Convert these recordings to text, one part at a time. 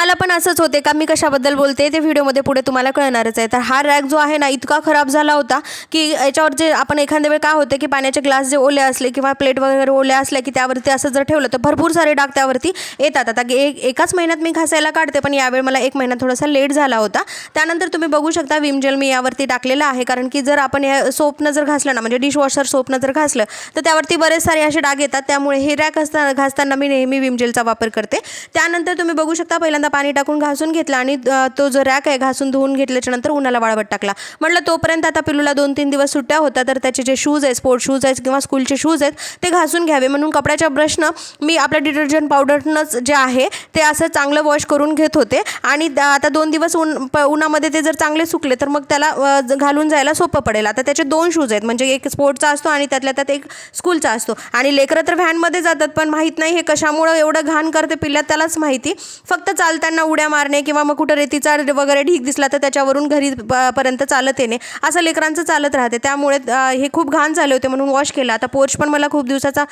तुम्हाला पण असंच होते का? मी कशाबद्दल बोलते ते व्हिडिओमध्ये पुढे तुम्हाला कळणारच आहे. तर हा रॅक जो आहे ना इतका खराब झाला होता की याच्यावर जे आपण एखाद्या वेळ काय होते की पाण्याचे ग्लास जे ओले असले किंवा प्लेट वगैरे ओल्या असल्या की त्यावरती असं जर ठेवलं तर भरपूर सारे डाग त्यावरती येतात. आता एकाच महिन्यात मी घासायला काढते, पण यावेळी मला 1 महिना थोडासा लेट झाला होता. त्यानंतर तुम्ही बघू शकता विम जेल मी यावरती टाकलेलं आहे, कारण की जर आपण या सोपनं जर घासलं ना, म्हणजे डिशवॉशर सोपनं जर घासलं तर त्यावरती बरेच सारे असे डाग येतात. त्यामुळे हे रॅक घासताना मी नेहमी विम जेलचा वापर करते. त्यानंतर तुम्ही बघू शकता पहिल्यांदा पाणी टाकून घासून घेतला आणि तो जो रॅक आहे घासून धुवून घेतल्याच्या नंतर उन्हाला वाळवत टाकला. म्हटलं तोपर्यंत आता पिलूला 2-3 दिवस सुट्ट्या होत्या, तर त्याचे जे शूज आहेत, स्पोर्ट शूज आहेत किंवा स्कूलचे शूज आहेत ते घासून घ्यावे म्हणून कपड्याच्या ब्रशनं मी आपल्या डिटर्जंट पावडरनंच जे आहे ते असं चांगलं वॉश करून घेत होते. आणि आता 2 दिवस उन्हामध्ये ते जर चांगले सुकले तर मग त्याला घालून जायला सोपं पडेल. आता त्याचे 2 शूज आहेत, म्हणजे एक स्पोर्टचा असतो आणि त्यातल्या त्यात एक स्कूलचा असतो. आणि लेकरं तर व्हॅनमध्ये जातात, पण माहीत नाही हे कशामुळं एवढं घाण करते पिल्ल्यात त्यालाच माहिती. फक्त चालताना उड्या मारणे किंवा मग कुठं रेतीचा वगैरे ढीग दिसला तर त्याच्यावरून घरी पर्यंत चालत येणे असं लेकरांचं चालत राहते. त्यामुळे हे खूप घाण झाले होते म्हणून वॉश केला. आता पोर्च पण मला खूप दिवसाचा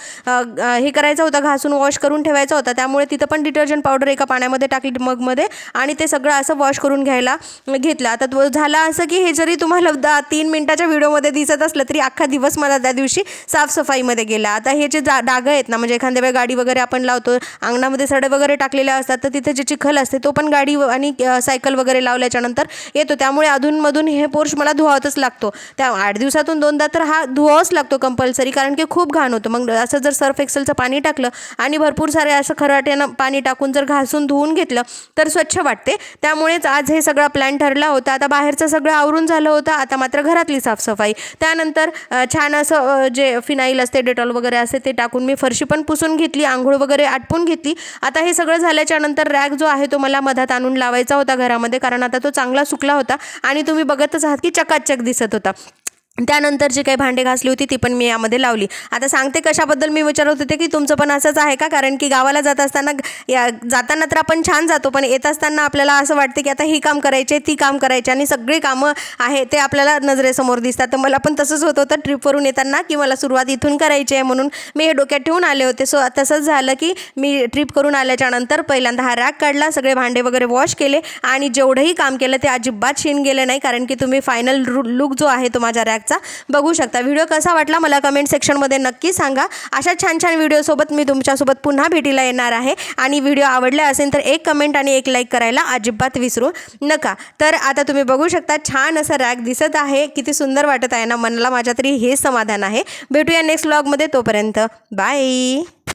हे करायचा होता, घासून वॉश करून ठेवायचा होता. त्यामुळे तिथं पण डिटर्जंट पावडर एका पाण्यामध्ये टाकली मगमध्ये आणि ते सगळं असं वॉश करून घ्यायला घेतलं. आता झालं असं की हे जरी तुम्हाला 3 मिनिटाच्या व्हिडिओमध्ये दिसत असलं तरी अख्खा दिवस मला त्या दिवशी साफसफाईमध्ये गेला. आता हे जे डागं आहेत ना, म्हणजे एखाद्या वेळ गाडी वगैरे आपण लावतो, अंगणामध्ये सडे वगैरे टाकलेले असतात, तर तिथे जे चिखल असते तो पण गाडी आणि सायकल वगैरे लावल्याच्या नंतर येतो. त्यामुळे अधूनमधून हे पोर्च मला धुवावंच लागतो. त्या 8 दिवसातून 2दा तर हा धुवावाच लागतो कंपल्सरी, कारण की खूप घाण होतं. मग असं जर सर्फ एक्सेलचं पाणी टाकलं आणि भरपूर सारे असं खराट्यानं पाणी टाकून जर घासून धुवून घेतलं तर स्वच्छ वाटते. त्यामुळेच आज हे सगळा प्लॅन ठरला होता. आता बाहेरचं सगळं आवरून झालं होतं, आता मात्र घरातली साफसफाई. त्यानंतर छान असं जे फिनाईल असते, डेटॉल वगैरे असते ते टाकून मी फरशी पण पुसून घेतली, आंघोळ वगैरे आटपून घेतली. आता हे सगळं झाल्याच्या नंतर रॅक जो आहे तो मला मधात आणून लावायचा होता घरामध्ये, कारण आता तो चांगला सुकला होता आणि तुम्ही बघतच आहात की चकाचक दिसत होता. त्यानंतर जी काही भांडे घासली होती ती पण मी यामध्ये लावली. आता सांगते कशाबद्दल मी विचारत होते की तुमचं पण असंच आहे का? कारण की गावाला जाताना तर आपण छान जातो, पण येत असताना आपल्याला असं वाटतं की आता ही काम करायचे, ती काम करायचे आणि सगळी कामं आहे ते आपल्याला नजरेसमोर दिसतात. तर मला पण तसंच होत होतं ट्रिपवरून येताना की मला सुरुवात इथून करायची आहे, म्हणून मी हे डोक्यात ठेवून आले होते. सो तसंच झालं की मी ट्रिप करून आल्याच्या नंतर पहिल्यांदा हा रॅक काढला, सगळे भांडे वगैरे वॉश केले आणि जेवढंही काम केलं ते अजिबात शिन गेले नाही, कारण की तुम्ही फायनल लुक जो आहे तो माझ्या रॅक बघू शकता. व्हिडिओ कसा वाटला मला कमेंट सेक्शनमध्ये नक्की सांगा. अशा छान छान व्हिडिओसोबत मी तुमच्यासोबत पुन्हा भेटीला येणार आहे. आणि व्हिडिओ आवडला असेल तर एक कमेंट आणि एक लाईक करायला अजिबात विसरू नका. तर आता तुम्ही बघू शकता छान असं रॅक दिसत आहे, किती सुंदर वाटत आहे ना, मनाला माझ्या तरी हे समाधान आहे. भेटूया नेक्स्ट व्लॉगमध्ये, तोपर्यंत बाय.